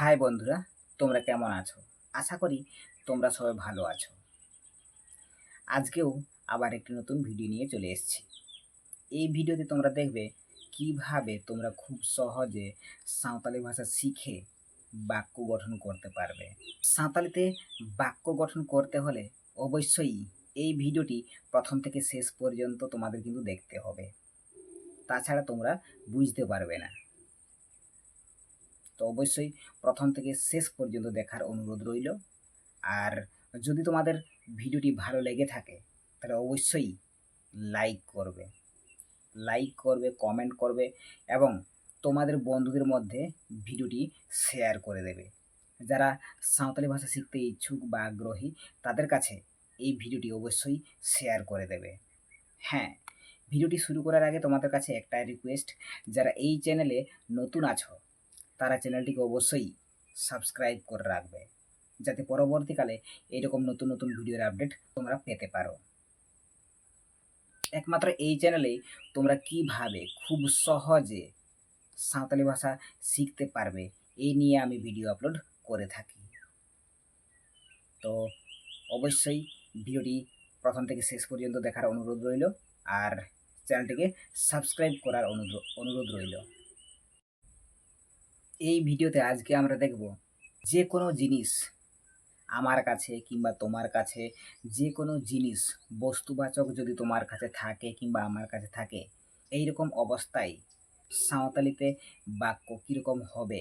High বন্ধুরা, তোমরা কেমন আছো? আশা করি তোমরা সবাই ভালো আছো। আজকেও আবার একটি নতুন ভিডিও নিয়ে চলে এসেছি। এই ভিডিওতে তোমরা দেখবে কিভাবে তোমরা খুব সহজে সাঁওতালি ভাষা শিখে বাক্য গঠন করতে পারবে। সাঁওতালিতে বাক্য গঠন করতে হলে অবশ্যই এই ভিডিওটি প্রথম থেকে শেষ পর্যন্ত তোমাদের কিন্তু দেখতে হবে, তাছাড়া তোমরা বুঝতে পারবে না। তো অবশ্যই প্রথম থেকে শেষ পর্যন্ত দেখার অনুরোধ রইল। আর যদি তোমাদের ভিডিওটি ভালো লেগে থাকে তাহলে অবশ্যই লাইক করবে, কমেন্ট করবে এবং তোমাদের বন্ধুদের মধ্যে ভিডিওটি শেয়ার করে দেবে। যারা সাঁওতালি ভাষা শিখতে ইচ্ছুক বা আগ্রহী তাদের কাছে এই ভিডিওটি অবশ্যই শেয়ার করে দেবে। হ্যাঁ, ভিডিওটি শুরু করার আগে তোমাদের কাছে একটাই রিকোয়েস্ট, যারা এই চ্যানেলে নতুন আছো তারা চ্যানেলটিকে অবশ্যই সাবস্ক্রাইব করে রাখবে, যাতে পরবর্তীকালে এরকম নতুন নতুন ভিডিওর আপডেট তোমরা পেতে পারো। একমাত্র এই চ্যানেলেই তোমরা কিভাবে খুব সহজে সাঁওতালি ভাষা শিখতে পারবে এই নিয়ে আমি ভিডিও আপলোড করে থাকি। তো অবশ্যই ভিডিওটি প্রথম থেকে শেষ পর্যন্ত দেখার অনুরোধ রইল আর চ্যানেলটিকে সাবস্ক্রাইব করার অনুরোধ রইল। এই ভিডিওতে আজকে আমরা দেখব যে কোনো জিনিস আমার কাছে কিংবা তোমার কাছে, যে কোনো জিনিস বস্তুবাচক যদি তোমার কাছে থাকে কিংবা আমার কাছে থাকে, এই রকম অবস্থায় সাঁওতালিতে বাক্য কীরকম হবে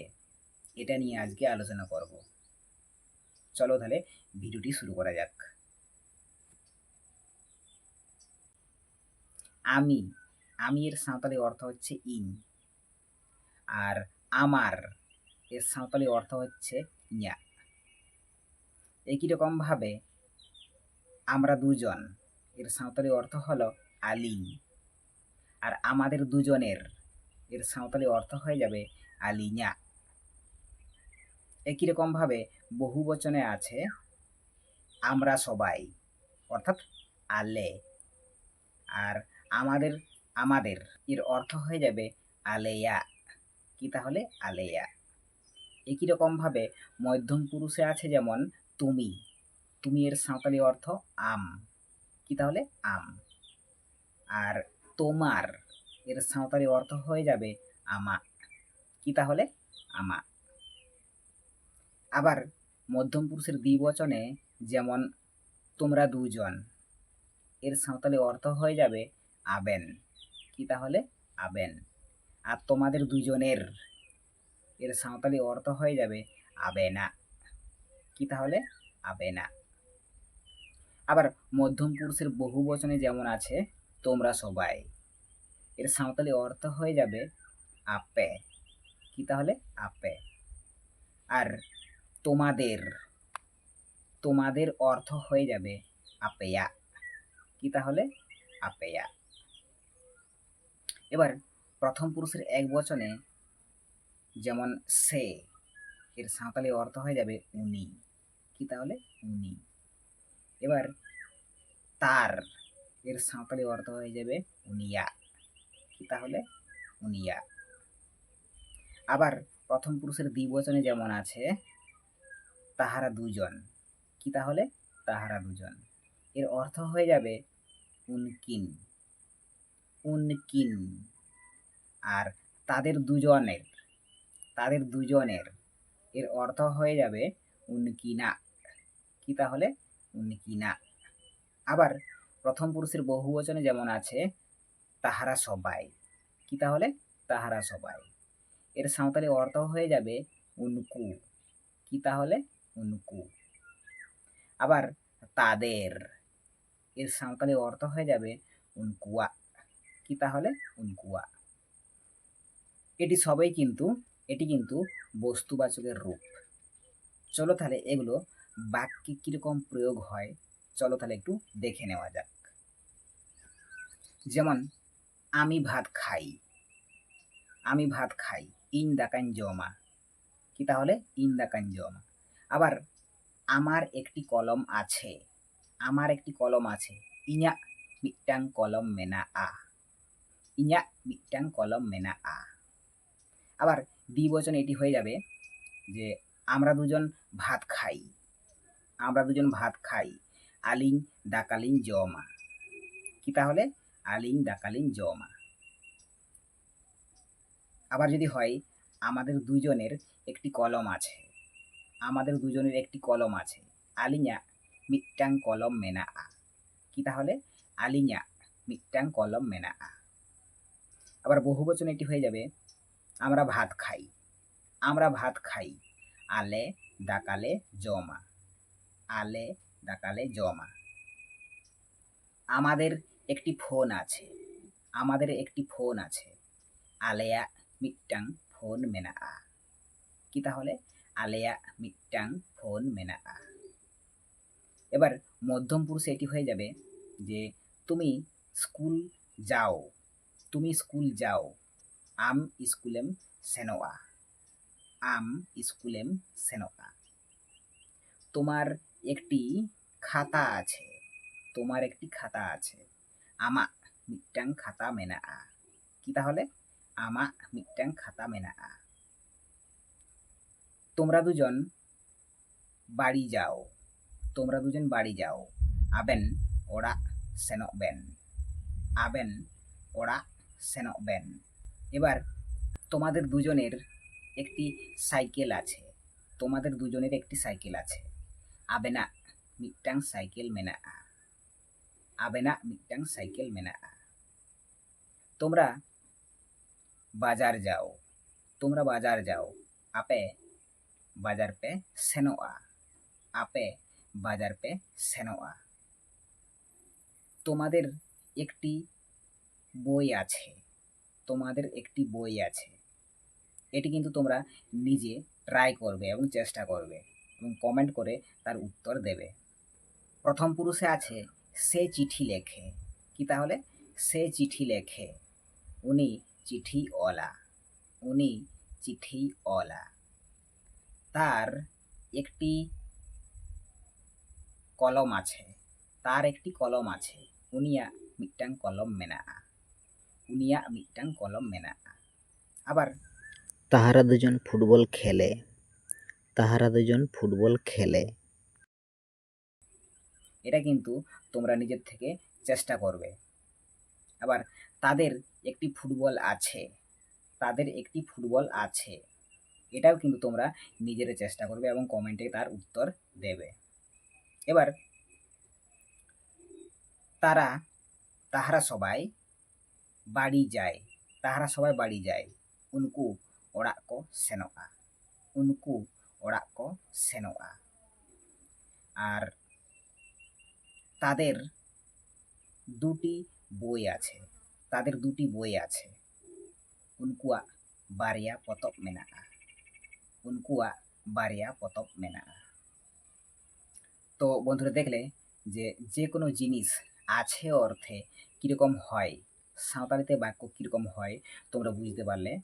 এটা নিয়ে আজকে আলোচনা করব। চলো তাহলে ভিডিওটি শুরু করা যাক। আমি আমি এর সাঁওতালি অর্থ হচ্ছে ইন, আর আমার এর সাঁওতালি অর্থ হচ্ছে ইয়া। একই রকমভাবে আমরা দুজন এর সাঁওতালি অর্থ হলো আলিং, আর আমাদের দুজনের এর সাঁওতালি অর্থ হয়ে যাবে আলিña। একই রকমভাবে বহু বচনে আছে আমরা সবাই, অর্থাৎ আলে, আর আমাদের আমাদের এর অর্থ হয়ে যাবে আলেয়া। কি তাহলে? আলেয়া। একই রকমভাবে মধ্যম পুরুষে আছে যেমন তুমি, তুমি এর সাঁওতালি অর্থ আম। কি তাহলে? আম। আর তোমার এর সাঁওতালি অর্থ হয়ে যাবে আমা। কি তাহলে? আমা। আবার মধ্যম পুরুষের দ্বিবচনে যেমন তোমরা দুজন, এর সাঁওতালি অর্থ হয়ে যাবে আবেন। কি তাহলে? আবেন। আর তোমাদের দুজনের এর সাঁওতালি অর্থ হয়ে যাবে আবেনা। কি তাহলে? আবেনা। আবার মধ্যম পুরুষের বহু বচনে যেমন আছে তোমরা সবাই, এর সাঁওতালি অর্থ হয়ে যাবে আপে। কি তাহলে? আপে। আর তোমাদের তোমাদের অর্থ হয়ে যাবে আপেয়া। কি তাহলে? আপেয়া। এবার প্রথম পুরুষের এক বচনে যেমন সে, এর সাঁওতালি অর্থ হয়ে যাবে উনি। কি তাহলে? উনি। এবার তার এর সাঁওতালি অর্থ হয়ে যাবে উনিয়া। কি তাহলে? উনিয়া। আবার প্রথম পুরুষের দ্বিবচনে যেমন আছে তাহারা দুজন। কি তাহলে? তাহারা দুজন। এর অর্থ হয়ে যাবে উনকিন। উনকিন। আর তাদের দুজনের এর অর্থ হয়ে যাবে উনকিনা। কি তাহলে? উনকিনা। আবার প্রথম পুরুষের বহুবচনে যেমন আছে তাহারা সবাই। কি তাহলে? তাহারা সবাই। এর সাঁওতালি অর্থ হয়ে যাবে উনকু। কি তাহলে? উনকু। আবার তাদের এর সাঁওতালি অর্থ হয়ে যাবে উনকুয়া। কি তাহলে? উনকুয়া। এটি কিন্তু বস্তুবাচকের রূপ। চলো তাহলে এগুলো বাক্যে কিরকম প্রয়োগ হয় চলো তাহলে একটু দেখে নেওয়া যাক। যেমন আমি ভাত খাই, আমি ভাত খাই ইন্দা কাঞ্জমা। কি তাহলে? ইন্দা কাঞ্জমা। আবার আমার একটি কলম আছে, আমার একটি কলম আছে ইña মিট্টাং কলম মেনা আ। ইña মিট্টাং কলম মেনা আ। আবার দ্বিবচনে এটি হয়ে যাবে যে আমরা দুজন ভাত খাই। আমরা দুজন ভাত খাই। আলিং দাকালিং জমা। কি তাহলে? আলিং দাকালিং জমা। আবার যদি হয় আমাদের দুজনের একটি কলম আছে। আমাদের দুজনের একটি কলম আছে। আলিঙা মিটটাং কলম মেনাআ। কি তাহলে? আলিঙা মিটটাং কলম মেনাআ। আবার বহুবচন এটি হয়ে যাবে আমরা ভাত খাই। আমরা ভাত খাই। আলে দাকালে জমা। আলে দাকালে জমা। আমাদের একটি ফোন আছে। আমাদের একটি ফোন আছে। আলেয়া মিটটাং ফোন মেনাআ। কি তাহলে? আলেয়া মিটটাং ফোন মেনাআ। এবার মধ্যম পুরুষে এটি হয়ে যাবে যে তুমি স্কুল যাও। তুমি স্কুল যাও। আম স্কুলেম সেনোয়া। আম স্কুলেম সেনোয়া। তোমার একটি খাতা আছে। তোমার একটি খাতা আছে। আমা মিটটাং খাতা মেনাআ। কি তাহলে? আমা মিটটাং খাতা মেনাআ। তোমরা দুজন বাড়ি যাও। তোমরা দুজন বাড়ি যাও। আবেন ওড়াক সেনক বেন। আবেন ওড়াক সেনক বেন। এবার তোমাদের দুজনের একটি সাইকেল আছে। তোমাদের দুজনের একটি সাইকেল আছে। আবেনা মিটটাং সাইকেল মেনাআ। আবেনা মিটটাং সাইকেল মেনাআ। তোমরা বাজার যাও। তোমরা বাজার যাও। আপে বাজার পে সেনোয়া। আপে বাজার পে সেনোয়া। তোমাদের একটি বই আছে। তোমাদের একটি বই আছে। এটি কিন্তু তোমরা নিজে ট্রাই করবে এবং চেষ্টা করবে এবং কমেন্ট করে তার উত্তর দেবে। প্রথম পুরুষে আছে সে চিঠি লেখে। কি তাহলে? সে চিঠি লেখে। উনি চিঠিওয়ালা। উনি চিঠিওয়ালা। তার একটি কলম আছে। তার একটি কলম আছে। উনিয়া মিটটাং কলম মেনাআ। উনিয়া মিটটাং কলম মেনাআ। আবার তাহারা দুজন ফুটবল খেলে। তাহারা দুজন ফুটবল খেলে। এটা কিন্তু তোমরা নিজের থেকে চেষ্টা করবে। আবার তাদের একটি ফুটবল আছে। তাদের একটি ফুটবল আছে। এটাও কিন্তু তোমরা নিজেরা চেষ্টা করবে এবং কমেন্টে তার উত্তর দেবে। এবার তাহারা সবাই বাড়ি যায়। তাহারা সবাই বাড়ি যায়। উনকু ওড়াক কো সেনোয়া। উনকু ওড়াক কো সেনোয়া। আর তাদের দুটি বই আছে। তাদের দুটি বই আছে। উনকুয়াক বারিয়া পতব মেনাআ। উনকুয়াক বারিয়া পতব মেনাআ। তো বন্ধুরা দেখলে যে যে কোনো জিনিস আছে অর্থে কীরকম হয়, সাঁওতালিতে বাক্য কীরকম হয় তোমরা বুঝতে পারলে।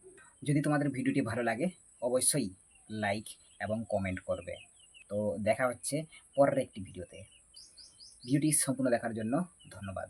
যদি তোমাদের ভিডিওটি ভালো লাগে অবশ্যই লাইক এবং কমেন্ট করবে। তো দেখা হচ্ছে পরের একটি ভিডিওতে। ভিডিওটি সম্পূর্ণ দেখার জন্য ধন্যবাদ।